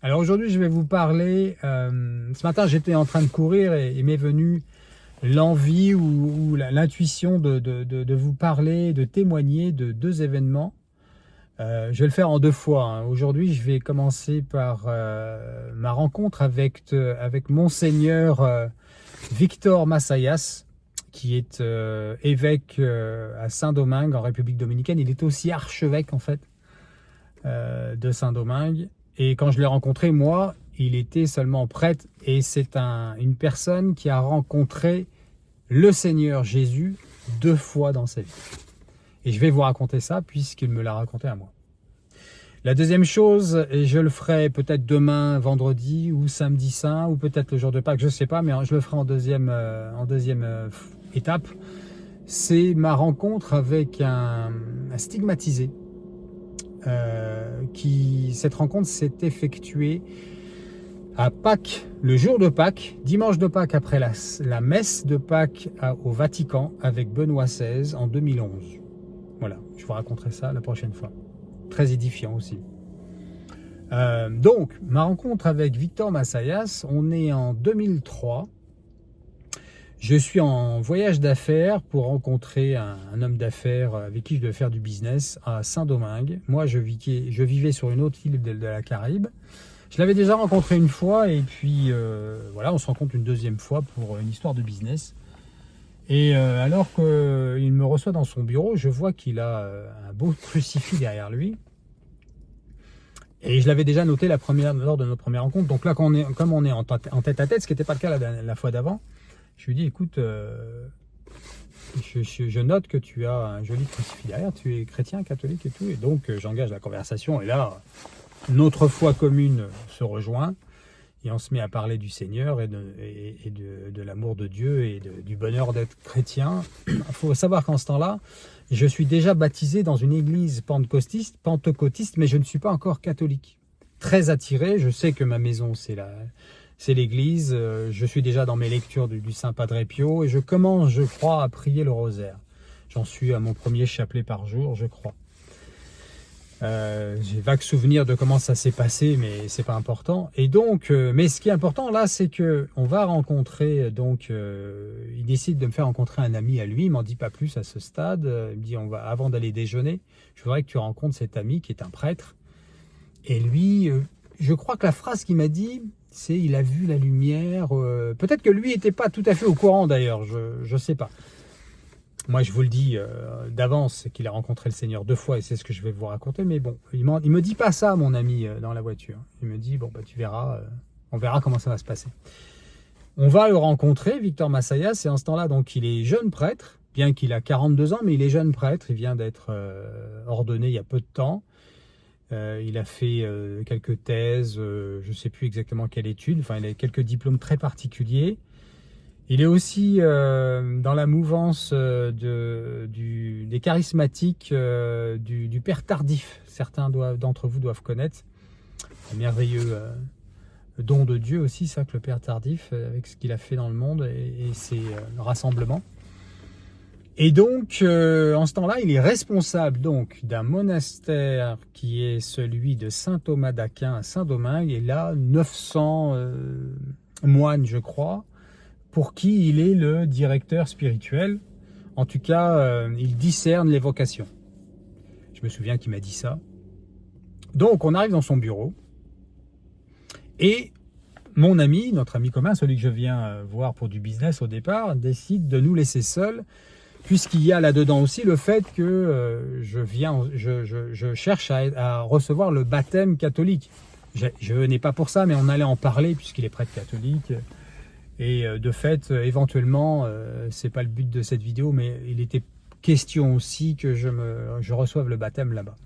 Alors aujourd'hui, je vais vous parler. Ce matin, j'étais en train de courir et m'est venue l'envie ou l'intuition de vous parler, de témoigner de deux événements. Je vais le faire en deux fois, hein. Aujourd'hui, je vais commencer par ma rencontre avec Monseigneur Victor Massayas, qui est évêque à Saint-Domingue en République dominicaine. Il est aussi archevêque en fait de Saint-Domingue. Et quand je l'ai rencontré, moi, il était seulement prêtre et c'est une personne qui a rencontré le Seigneur Jésus deux fois dans sa vie. Et je vais vous raconter ça puisqu'il me l'a raconté à moi. La deuxième chose, et je le ferai peut-être demain, vendredi ou samedi saint, ou peut-être le jour de Pâques, je ne sais pas, mais je le ferai en deuxième étape, c'est ma rencontre avec un stigmatisé. Cette rencontre s'est effectuée à Pâques, le jour de Pâques, dimanche de Pâques après la messe de Pâques au Vatican avec Benoît XVI en 2011. Voilà, je vous raconterai ça la prochaine fois. Très édifiant aussi. Donc, ma rencontre avec Victor Massayas, on est en 2003. Je suis en voyage d'affaires pour rencontrer un homme d'affaires avec qui je devais faire du business à Saint-Domingue. Moi, je vivais sur une autre île de la Caraïbe. Je l'avais déjà rencontré une fois et puis voilà, on se rencontre une deuxième fois pour une histoire de business. Et alors qu'il me reçoit dans son bureau, je vois qu'il a un beau crucifix derrière lui. Et je l'avais déjà noté lors de notre première rencontre. Donc là, comme on est en tête à tête, ce qui n'était pas le cas la fois d'avant, je lui dis, écoute, je note que tu as un joli crucifix derrière, tu es chrétien, catholique et tout. Et donc, j'engage la conversation. Et là, notre foi commune se rejoint. Et on se met à parler du Seigneur et de l'amour de Dieu et du bonheur d'être chrétien. Il faut savoir qu'en ce temps-là, je suis déjà baptisé dans une église pentecôtiste, mais je ne suis pas encore catholique. Très attiré, je sais que ma maison, c'est l'église. Je suis déjà dans mes lectures du Saint Padre Pio et je commence, je crois, à prier le rosaire. J'en suis à mon premier chapelet par jour, je crois. J'ai vague souvenir de comment ça s'est passé, mais c'est pas important. Et donc, mais ce qui est important là, c'est que on va rencontrer. Donc, il décide de me faire rencontrer un ami à lui. Il m'en dit pas plus à ce stade. Il me dit avant d'aller déjeuner, je voudrais que tu rencontres cet ami qui est un prêtre. Et lui, je crois que la phrase qu'il m'a dit, c'est il a vu la lumière. Peut-être que lui était pas tout à fait au courant d'ailleurs. Je sais pas. Moi, je vous le dis d'avance qu'il a rencontré le Seigneur deux fois et c'est ce que je vais vous raconter. Mais bon, il me dit pas ça, mon ami, dans la voiture. Il me dit, bon, bah, tu verras, on verra comment ça va se passer. On va le rencontrer, Victor Massayas, et en ce temps-là, donc, il est jeune prêtre, bien qu'il a 42 ans, mais il est jeune prêtre. Il vient d'être ordonné il y a peu de temps. Il a fait quelques thèses, je ne sais plus exactement quelle étude. Enfin, il a quelques diplômes très particuliers. Il est aussi dans la mouvance des charismatiques du Père Tardif. Certains d'entre vous doivent connaître. Un merveilleux don de Dieu aussi, ça, que le Père Tardif, avec ce qu'il a fait dans le monde et ses rassemblements. Et donc, en ce temps-là, il est responsable donc d'un monastère qui est celui de Saint Thomas d'Aquin à Saint-Domingue. Et là, 900 moines, je crois, pour qui il est le directeur spirituel. En tout cas, il discerne les vocations. Je me souviens qu'il m'a dit ça. Donc, on arrive dans son bureau. Et mon ami, notre ami commun, celui que je viens voir pour du business au départ, décide de nous laisser seuls, puisqu'il y a là-dedans aussi le fait que je cherche à recevoir le baptême catholique. Je n'ai pas pour ça, mais on allait en parler, puisqu'il est prêtre catholique. Et de fait, éventuellement, c'est pas le but de cette vidéo, mais il était question aussi que je reçoive le baptême là-bas.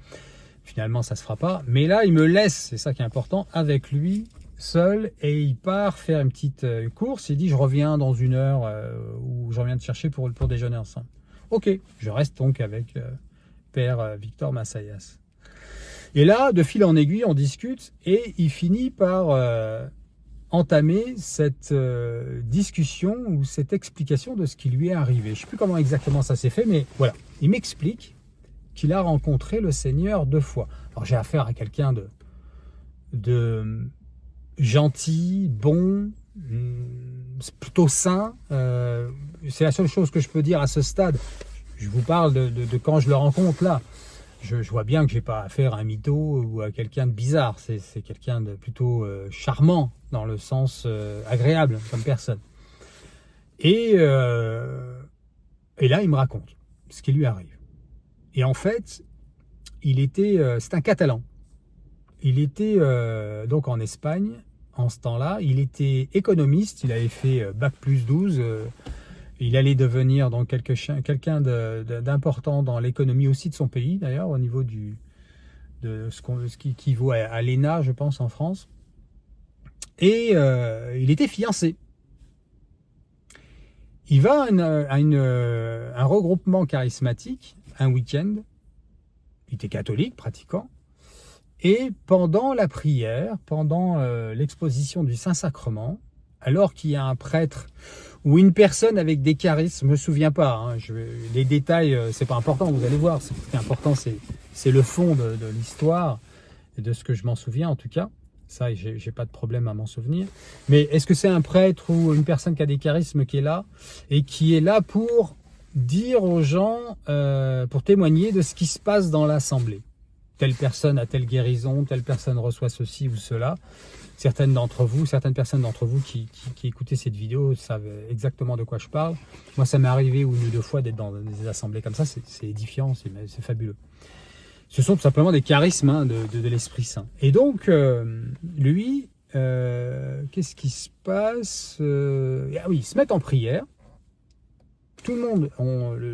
Finalement, ça se fera pas. Mais là, il me laisse, c'est ça qui est important, avec lui, seul, et il part faire une petite course. Il dit, je reviens dans une heure, ou je reviens te chercher pour déjeuner ensemble. Ok, je reste donc avec Père Victor Massayas. Et là, de fil en aiguille, on discute, et il finit par entamer cette discussion ou cette explication de ce qui lui est arrivé. Je ne sais plus comment exactement ça s'est fait, mais voilà. Il m'explique qu'il a rencontré le Seigneur deux fois. Alors j'ai affaire à quelqu'un de gentil, bon, plutôt sain. C'est la seule chose que je peux dire à ce stade. Je vous parle de quand je le rencontre là. Je vois bien que j'ai pas affaire à un mytho ou à quelqu'un de bizarre. C'est quelqu'un de plutôt charmant, dans le sens agréable comme personne. Et là, il me raconte ce qui lui arrive. Et en fait, c'est un Catalan. Il était donc en Espagne en ce temps-là. Il était économiste. Il avait fait bac+12. Il allait devenir donc quelqu'un d'important dans l'économie aussi de son pays, d'ailleurs, au niveau de ce qui équivaut à l'ENA, je pense, en France. Et il était fiancé. Il va à un regroupement charismatique, un week-end. Il était catholique, pratiquant. Et pendant la prière, pendant l'exposition du Saint-Sacrement, alors qu'il y a un prêtre ou une personne avec des charismes, je me souviens pas, hein, les détails, c'est pas important, vous allez voir. Ce qui est important, c'est le fond de l'histoire et de ce que je m'en souviens en tout cas. Ça, j'ai pas de problème à m'en souvenir. Mais est-ce que c'est un prêtre ou une personne qui a des charismes qui est là et qui est là pour dire aux gens, pour témoigner de ce qui se passe dans l'assemblée? Telle personne a telle guérison, telle personne reçoit ceci ou cela. Certaines personnes d'entre vous qui écoutez cette vidéo savent exactement de quoi je parle. Moi, ça m'est arrivé une ou deux fois d'être dans des assemblées comme ça. C'est édifiant, c'est fabuleux. Ce sont tout simplement des charismes de l'Esprit Saint. Et donc, lui, qu'est-ce qui se passe? Ah oui, ils se mettent en prière. Tout le monde,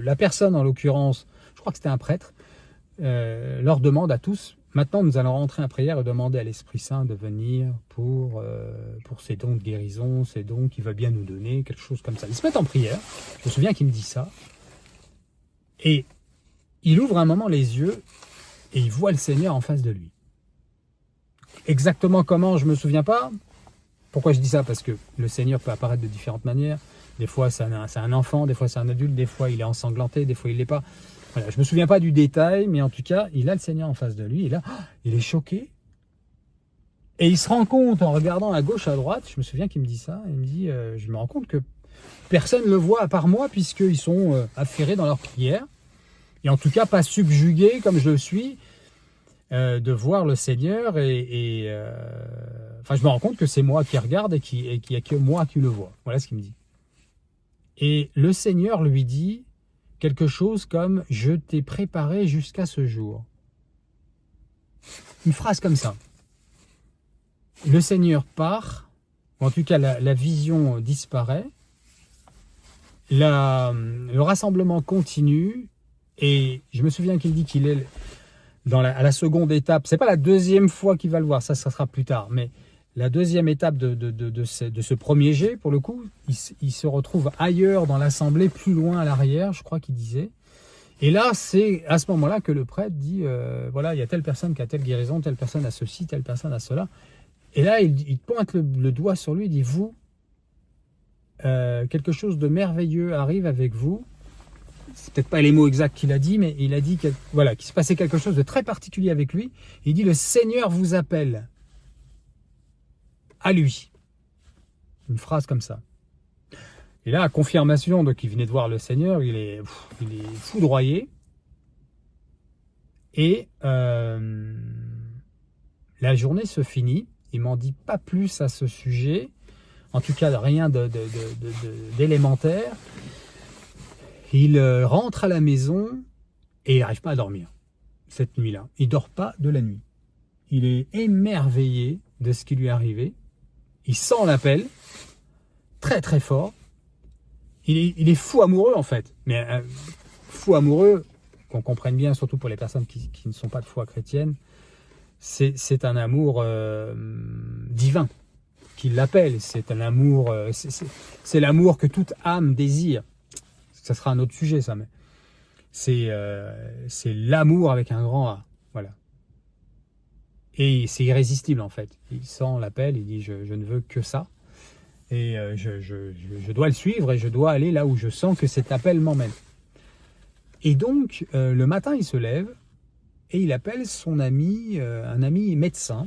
la personne en l'occurrence, je crois que c'était un prêtre, leur demande à tous, maintenant nous allons rentrer en prière et demander à l'Esprit Saint de venir pour ces dons de guérison, ces dons qu'il va bien nous donner, quelque chose comme ça. Ils se mettent en prière, je me souviens qu'il me dit ça, et il ouvre un moment les yeux et il voit le Seigneur en face de lui. Exactement comment, je ne me souviens pas. Pourquoi je dis ça? Parce que le Seigneur peut apparaître de différentes manières. Des fois c'est un enfant, des fois c'est un adulte, des fois il est ensanglanté, des fois il ne l'est pas. Voilà, je ne me souviens pas du détail, mais en tout cas, il a le Seigneur en face de lui, et là, il est choqué. Et il se rend compte, en regardant à gauche, à droite, je me souviens qu'il me dit ça, il me dit, je me rends compte que personne ne le voit à part moi, puisqu'ils sont affairés dans leur prière, et en tout cas pas subjugués comme je le suis, de voir le Seigneur, enfin je me rends compte que c'est moi qui regarde et qu'il n'y a que moi qui le vois. Voilà ce qu'il me dit. Et le Seigneur lui dit quelque chose comme « Je t'ai préparé jusqu'à ce jour ». Une phrase comme ça. Le Seigneur part, ou en tout cas la vision disparaît, le rassemblement continue, et je me souviens qu'il dit qu'il est à la seconde étape. C'est pas la deuxième fois qu'il va le voir, ça sera plus tard, mais la deuxième étape de ce premier jet, pour le coup, il se retrouve ailleurs dans l'assemblée, plus loin à l'arrière, je crois qu'il disait. Et là, c'est à ce moment-là que le prêtre dit, voilà, il y a telle personne qui a telle guérison, telle personne a ceci, telle personne a cela. Et là, il pointe le doigt sur lui, il dit, vous, quelque chose de merveilleux arrive avec vous. C'est peut-être pas les mots exacts qu'il a dit, mais il a dit qu'il se passait quelque chose de très particulier avec lui. Il dit, le Seigneur vous appelle à lui. Une phrase comme ça. Et là, confirmation qu'il venait de voir le Seigneur, il est foudroyé. Et la journée se finit. Il m'en dit pas plus à ce sujet. En tout cas, rien d'élémentaire. Il rentre à la maison et il n'arrive pas à dormir cette nuit-là. Il ne dort pas de la nuit. Il est émerveillé de ce qui lui est arrivé. Il sent l'appel très très fort. Il est fou amoureux en fait. Mais fou amoureux, qu'on comprenne bien, surtout pour les personnes qui ne sont pas de foi chrétienne, c'est un amour divin qui l'appelle. C'est un amour, c'est l'amour que toute âme désire. Ça sera un autre sujet, ça, mais c'est l'amour avec un grand A, voilà. Et c'est irrésistible en fait. Il sent l'appel, il dit je ne veux que ça, et je dois le suivre et je dois aller là où je sens que cet appel m'emmène. Et donc le matin, il se lève et il appelle son ami, un ami médecin.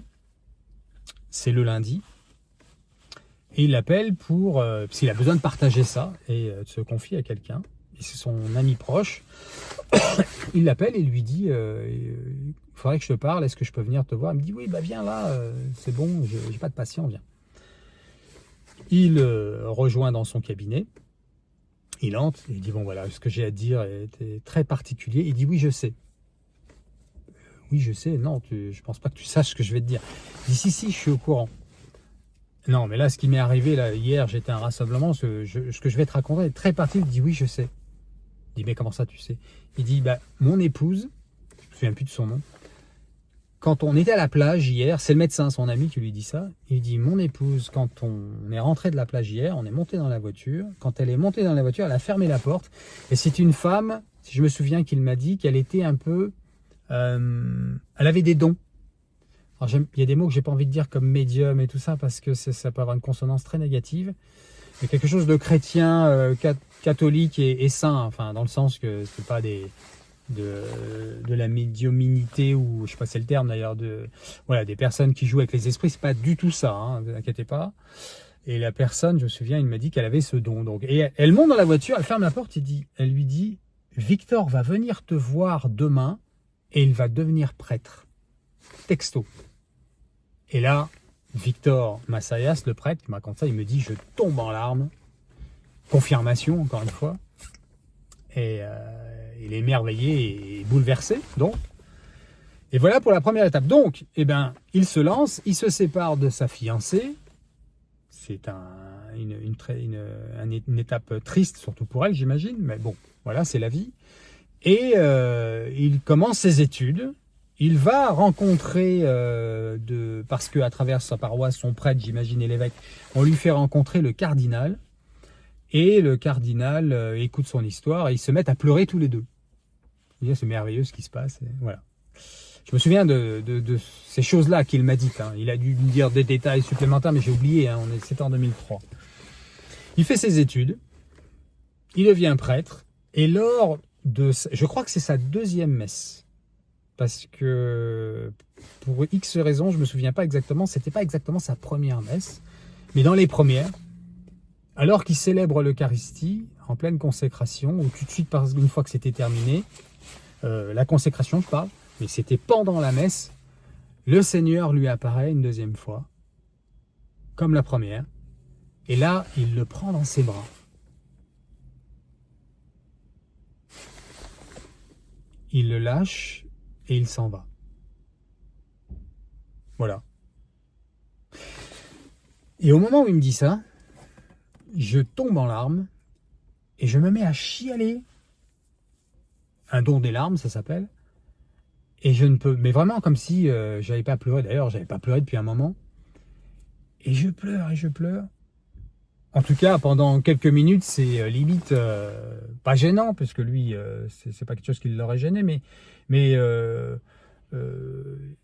C'est le lundi. Et il l'appelle pour, parce qu'il a besoin de partager ça et de se confier à quelqu'un. Et c'est son ami proche. Il l'appelle et lui dit, il faudrait que je te parle, est-ce que je peux venir te voir? Il me dit, oui, bah viens là, c'est bon, j'ai pas de patient, viens. Il rejoint dans son cabinet. Il entre et il dit, bon voilà, ce que j'ai à te dire est très particulier. Il dit, oui, je sais. Oui, je sais, non, je pense pas que tu saches ce que je vais te dire. Il dit, si, je suis au courant. Non, mais là, ce qui m'est arrivé, là, hier, j'étais à un rassemblement, ce que je vais te raconter est très particulier. Il dit, oui, je sais. Il dit, mais comment ça, tu sais? Il dit, bah, mon épouse, je me souviens plus de son nom, quand on était à la plage hier, c'est le médecin, son ami, qui lui dit ça. Il dit, mon épouse, quand on est rentré de la plage hier, on est monté dans la voiture. Quand elle est montée dans la voiture, elle a fermé la porte. Et c'est une femme, si je me souviens qu'il m'a dit, qu'elle était un peu... elle avait des dons. Alors, il y a des mots que j'ai pas envie de dire comme médium et tout ça, parce que ça peut avoir une consonance très négative. Mais quelque chose de chrétien, catholique et saint, enfin, dans le sens que c'est pas de la médiuminité, ou je sais pas c'est le terme d'ailleurs, voilà, des personnes qui jouent avec les esprits, c'est pas du tout ça, hein, ne vous inquiétez pas. Et la personne, je me souviens, il m'a dit qu'elle avait ce don. Donc, et elle monte dans la voiture, elle ferme la porte, elle lui dit, Victor va venir te voir demain et il va devenir prêtre. Texto. Et là, Victor Massayas, le prêtre, qui m'a raconté ça, il me dit, je tombe en larmes. Confirmation, encore une fois. Et il est émerveillé et bouleversé, donc. Et voilà pour la première étape. Donc, eh ben, il se lance, il se sépare de sa fiancée. C'est une étape triste, surtout pour elle, j'imagine. Mais bon, voilà, c'est la vie. Et il commence ses études. Il va rencontrer, parce qu'à travers sa paroisse, son prêtre, j'imagine, et l'évêque, on lui fait rencontrer le cardinal. Et le cardinal écoute son histoire et ils se mettent à pleurer tous les deux. C'est merveilleux ce qui se passe. Et voilà. Je me souviens de ces choses-là qu'il m'a dites. Hein. Il a dû me dire des détails supplémentaires, mais j'ai oublié. Hein. C'était en 2003. Il fait ses études. Il devient prêtre. Et lors de... Je crois que c'est sa deuxième messe. Parce que pour X raisons, je ne me souviens pas exactement. C'était pas exactement sa première messe. Mais dans les premières... Alors qu'il célèbre l'Eucharistie en pleine consécration, ou tout de suite, une fois que c'était terminé, la consécration, je parle, mais c'était pendant la messe, le Seigneur lui apparaît une deuxième fois, comme la première, et là, il le prend dans ses bras. Il le lâche et il s'en va. Voilà. Et au moment où il me dit ça, je tombe en larmes et je me mets à chialer. Un don des larmes, ça s'appelle. Et je ne peux... Mais vraiment comme si j'avais pas pleuré. D'ailleurs, j'avais pas pleuré depuis un moment. Et je pleure et je pleure. En tout cas, pendant quelques minutes, c'est limite pas gênant, parce que lui, c'est pas quelque chose qui l'aurait gêné, mais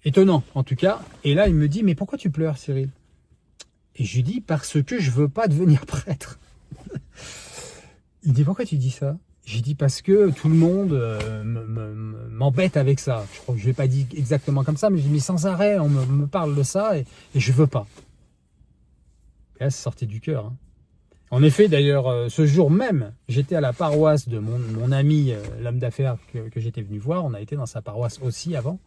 étonnant, en tout cas. Et là, il me dit, mais pourquoi tu pleures, Cyril? Et je lui dis, parce que je veux pas devenir prêtre. Il dit, pourquoi tu dis ça? J'ai dit, parce que tout le monde m'embête avec ça. Je crois que je ne l'ai pas dit exactement comme ça, mais je dis, mais sans arrêt, on me parle de ça et je veux pas. Et là, c'est sorti du cœur. Hein. En effet, d'ailleurs, ce jour même, j'étais à la paroisse de mon ami, l'homme d'affaires que j'étais venu voir. On a été dans sa paroisse aussi avant.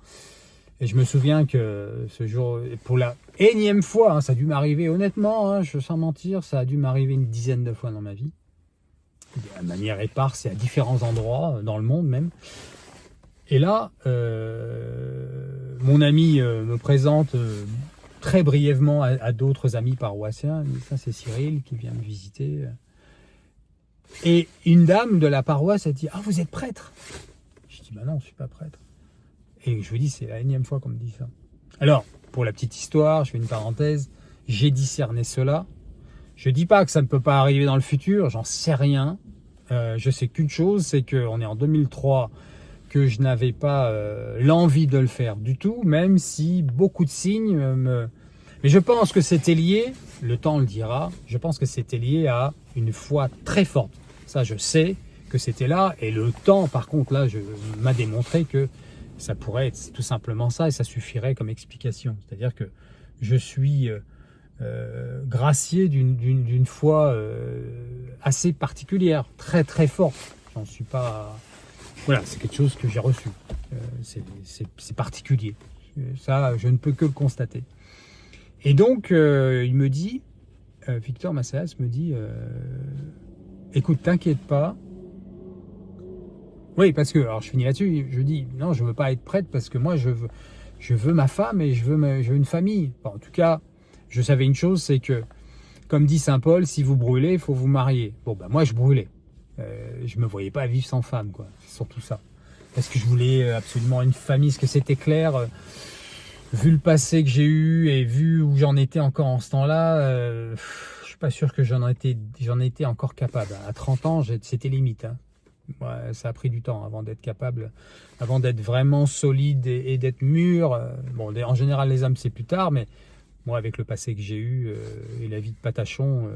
Et je me souviens que ce jour, pour la énième fois, hein, ça a dû m'arriver, honnêtement, hein, sans mentir, ça a dû m'arriver une dizaine de fois dans ma vie. De manière éparse et à différents endroits, dans le monde même. Et là, mon ami me présente très brièvement à d'autres amis paroissiens. Ça, c'est Cyril qui vient me visiter. Et une dame de la paroisse a dit, ah, vous êtes prêtre? Je dis, bah non, je ne suis pas prêtre. Et je vous dis, c'est la énième fois qu'on me dit ça. Alors, pour la petite histoire, je fais une parenthèse, j'ai discerné cela. Je ne dis pas que ça ne peut pas arriver dans le futur, j'en sais rien. Je sais qu'une chose, c'est qu'on est en 2003, que je n'avais pas l'envie de le faire du tout, même si beaucoup de signes me... Mais je pense que c'était lié, le temps le dira, je pense que c'était lié à une foi très forte. Ça, je sais que c'était là, et le temps, par contre, là, m'a démontré que ça pourrait être tout simplement ça, et ça suffirait comme explication. C'est-à-dire que je suis gracié d'une foi assez particulière, très très forte. J'en suis pas... Voilà, c'est quelque chose que j'ai reçu. C'est particulier. Ça, je ne peux que le constater. Et donc, il me dit, Victor Massayas me dit, écoute, t'inquiète pas. Oui, parce que, alors je finis là-dessus, je dis, non, je veux pas être prêtre parce que moi, je veux ma femme et je veux une famille. Bon, en tout cas, je savais une chose, c'est que, comme dit saint Paul, si vous brûlez, il faut vous marier. Bon, ben moi, je brûlais. Je me voyais pas vivre sans femme, quoi. C'est surtout ça. Parce que je voulais absolument une famille, parce que c'était clair, vu le passé que j'ai eu et vu où j'en étais encore en ce temps-là, je suis pas sûr que j'en étais encore capable. À 30 ans, c'était limite. Hein. Ouais, ça a pris du temps avant d'être capable, avant d'être vraiment solide et d'être mûr. Bon, en général, les hommes, c'est plus tard, mais moi, avec le passé que j'ai eu et la vie de patachon,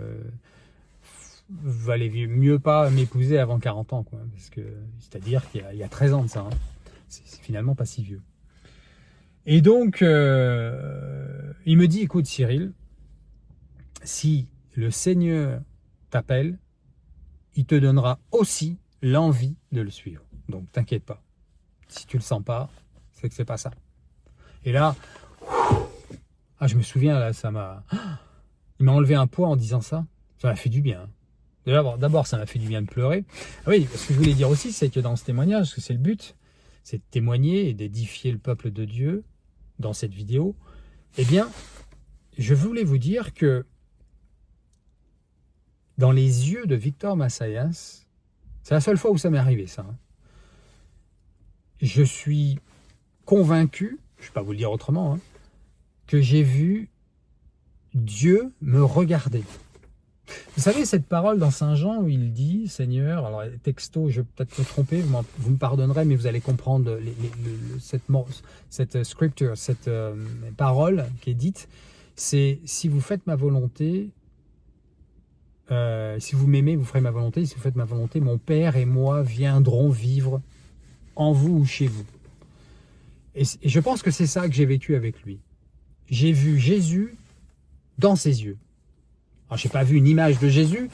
valait mieux pas m'épouser avant 40 ans, quoi, parce que c'est-à-dire qu'il y a 13 ans de ça. Hein. C'est finalement pas si vieux. Et donc, il me dit, écoute Cyril, si le Seigneur t'appelle, il te donnera aussi l'envie de le suivre. Donc, t'inquiète pas. Si tu le sens pas, c'est que c'est pas ça. Et là, je me souviens, là, il m'a enlevé un poids en disant ça. Ça m'a fait du bien. D'abord, ça m'a fait du bien de pleurer. Ah oui, ce que je voulais dire aussi, c'est que dans ce témoignage, parce que c'est le but, c'est de témoigner et d'édifier le peuple de Dieu dans cette vidéo, eh bien, je voulais vous dire que dans les yeux de Victor Massayas, c'est la seule fois où ça m'est arrivé, ça. Hein. Je suis convaincu, je ne vais pas vous le dire autrement, hein, que j'ai vu Dieu me regarder. Vous savez cette parole dans Saint Jean où il dit, Seigneur, alors texto, je vais peut-être me tromper, vous me pardonnerez, mais vous allez comprendre cette scripture, cette parole qui est dite, c'est si vous faites ma volonté, si vous m'aimez, vous ferez ma volonté, si vous faites ma volonté, mon Père et moi viendrons vivre en vous ou chez vous. Et je pense que c'est ça que j'ai vécu avec lui. J'ai vu Jésus dans ses yeux. Alors, je n'ai pas vu une image de Jésus.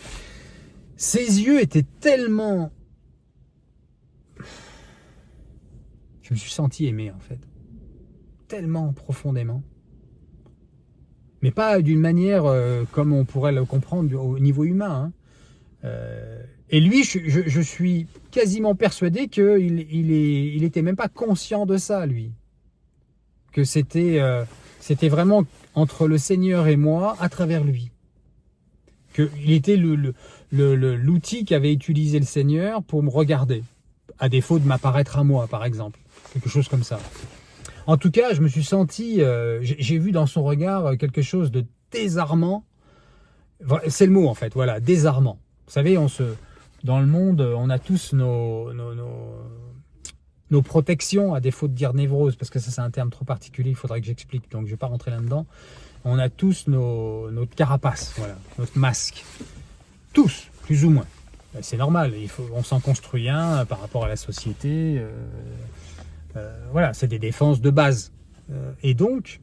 Ses yeux étaient tellement... Je me suis senti aimé, en fait. Tellement profondément. Mais pas d'une manière comme on pourrait le comprendre au niveau humain. Hein. Et lui, je suis quasiment persuadé qu'il n'était même pas conscient de ça, lui. Que c'était vraiment entre le Seigneur et moi, à travers lui. Qu'il était l'outil qu'avait utilisé le Seigneur pour me regarder, à défaut de m'apparaître à moi, par exemple. Quelque chose comme ça. En tout cas, je me suis senti, j'ai vu dans son regard quelque chose de désarmant. C'est le mot, en fait, voilà, désarmant. Vous savez, dans le monde, on a tous nos protections, à défaut de dire névrose, parce que ça, c'est un terme trop particulier, il faudrait que j'explique, donc je ne vais pas rentrer là-dedans. On a tous notre carapace, voilà, notre masque. Tous, plus ou moins. C'est normal, on s'en construit un par rapport à la société. Voilà, c'est des défenses de base. Et donc,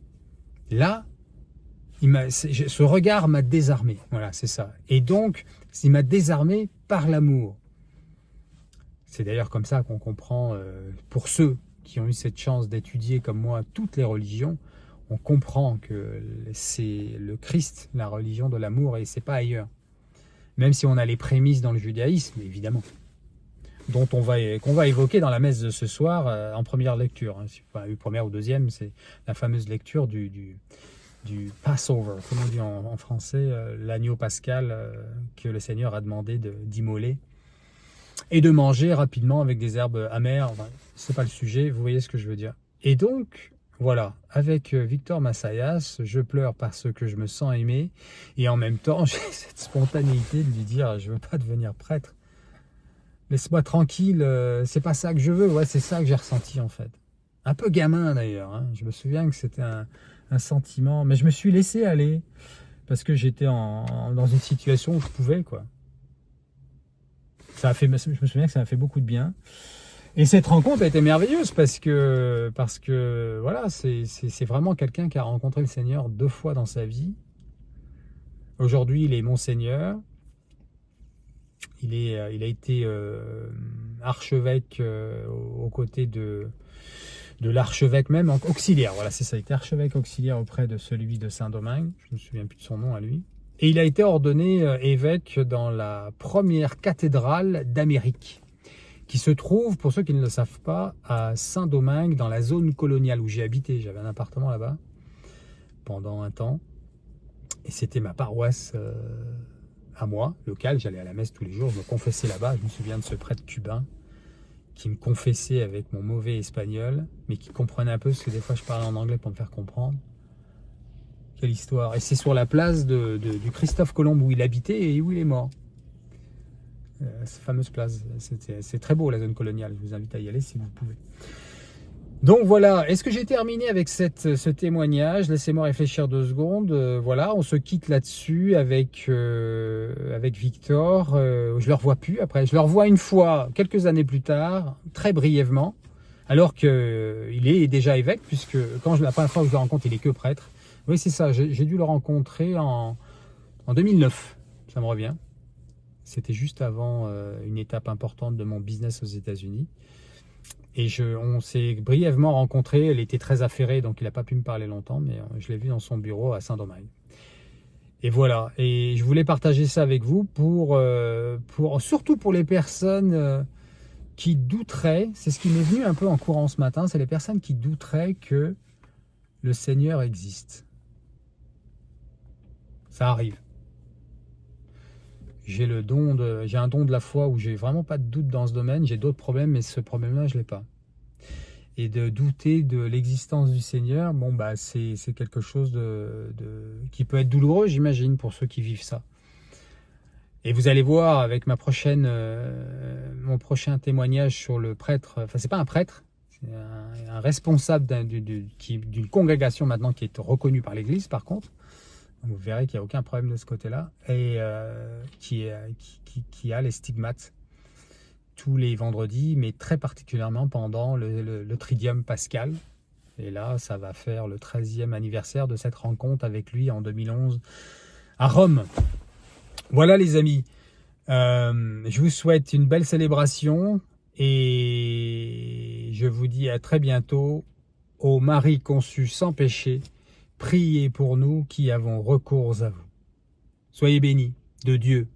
là, ce regard m'a désarmé. Voilà, c'est ça. Et donc, il m'a désarmé par l'amour. C'est d'ailleurs comme ça qu'on comprend, pour ceux qui ont eu cette chance d'étudier comme moi toutes les religions, on comprend que c'est le Christ, la religion de l'amour, et c'est pas ailleurs. Même si on a les prémices dans le judaïsme, évidemment, qu'on va évoquer dans la messe de ce soir en première lecture. Hein. Enfin, première ou deuxième, c'est la fameuse lecture du Passover, comme on dit en français, l'agneau pascal que le Seigneur a demandé d'immoler et de manger rapidement avec des herbes amères. Enfin, c'est pas le sujet, vous voyez ce que je veux dire. Et donc, voilà, avec Victor Massayas, je pleure parce que je me sens aimé et en même temps, j'ai cette spontanéité de lui dire, je veux pas devenir prêtre. Laisse-moi tranquille, c'est pas ça que je veux, ouais, c'est ça que j'ai ressenti en fait. Un peu gamin d'ailleurs, hein. Je me souviens que c'était un sentiment, mais je me suis laissé aller parce que j'étais dans une situation où je pouvais, quoi. Je me souviens que ça m'a fait beaucoup de bien. Et cette rencontre a été merveilleuse parce que voilà, c'est vraiment quelqu'un qui a rencontré le Seigneur 2 fois dans sa vie. Aujourd'hui, il est monseigneur. Il a été archevêque aux côtés de l'archevêque même, auxiliaire. Voilà, c'est ça. Il était archevêque auxiliaire auprès de celui de Saint-Domingue. Je ne me souviens plus de son nom à lui. Et il a été ordonné évêque dans la première cathédrale d'Amérique, qui se trouve, pour ceux qui ne le savent pas, à Saint-Domingue, dans la zone coloniale où j'ai habité. J'avais un appartement là-bas pendant un temps. Et c'était ma paroisse à moi, locale. J'allais à la messe tous les jours, je me confessais là-bas. Je me souviens de ce prêtre cubain qui me confessait avec mon mauvais espagnol, mais qui comprenait un peu, parce que des fois je parlais en anglais pour me faire comprendre. Quelle histoire. Et c'est sur la place du Christophe Colomb où il habitait et où il est mort. Cette fameuse place. C'est très beau la zone coloniale. Je vous invite à y aller si vous pouvez. Donc voilà, est-ce que j'ai terminé avec ce témoignage? Laissez-moi réfléchir 2 secondes. Voilà, on se quitte là-dessus avec Victor. Je le revois plus après. Je le revois une fois, quelques années plus tard, très brièvement, alors qu'il est déjà évêque, puisque la première fois que je le rencontre, il est que prêtre. Oui, c'est ça, j'ai dû le rencontrer en 2009, ça me revient. C'était juste avant une étape importante de mon business aux États-Unis. Et on s'est brièvement rencontrés. Elle était très affairée, donc il n'a pas pu me parler longtemps, mais je l'ai vu dans son bureau à Saint-Domingue. Et voilà, et je voulais partager ça avec vous surtout pour les personnes qui douteraient, c'est ce qui m'est venu un peu en courant ce matin, c'est les personnes qui douteraient que le Seigneur existe. Ça arrive. J'ai un don de la foi où j'ai vraiment pas de doute dans ce domaine. J'ai d'autres problèmes, mais ce problème-là, je l'ai pas. Et de douter de l'existence du Seigneur, bon bah c'est quelque chose qui peut être douloureux, j'imagine, pour ceux qui vivent ça. Et vous allez voir avec mon prochain témoignage sur le prêtre. Enfin, c'est pas un prêtre, c'est un responsable d'une congrégation maintenant qui est reconnue par l'Église, par contre. Vous verrez qu'il n'y a aucun problème de ce côté-là, et qui a les stigmates tous les vendredis, mais très particulièrement pendant le Tridium pascal. Et là, ça va faire le 13e anniversaire de cette rencontre avec lui en 2011 à Rome. Voilà les amis, je vous souhaite une belle célébration et je vous dis à très bientôt. Ô Marie conçue sans péché, priez pour nous qui avons recours à vous. Soyez bénis de Dieu.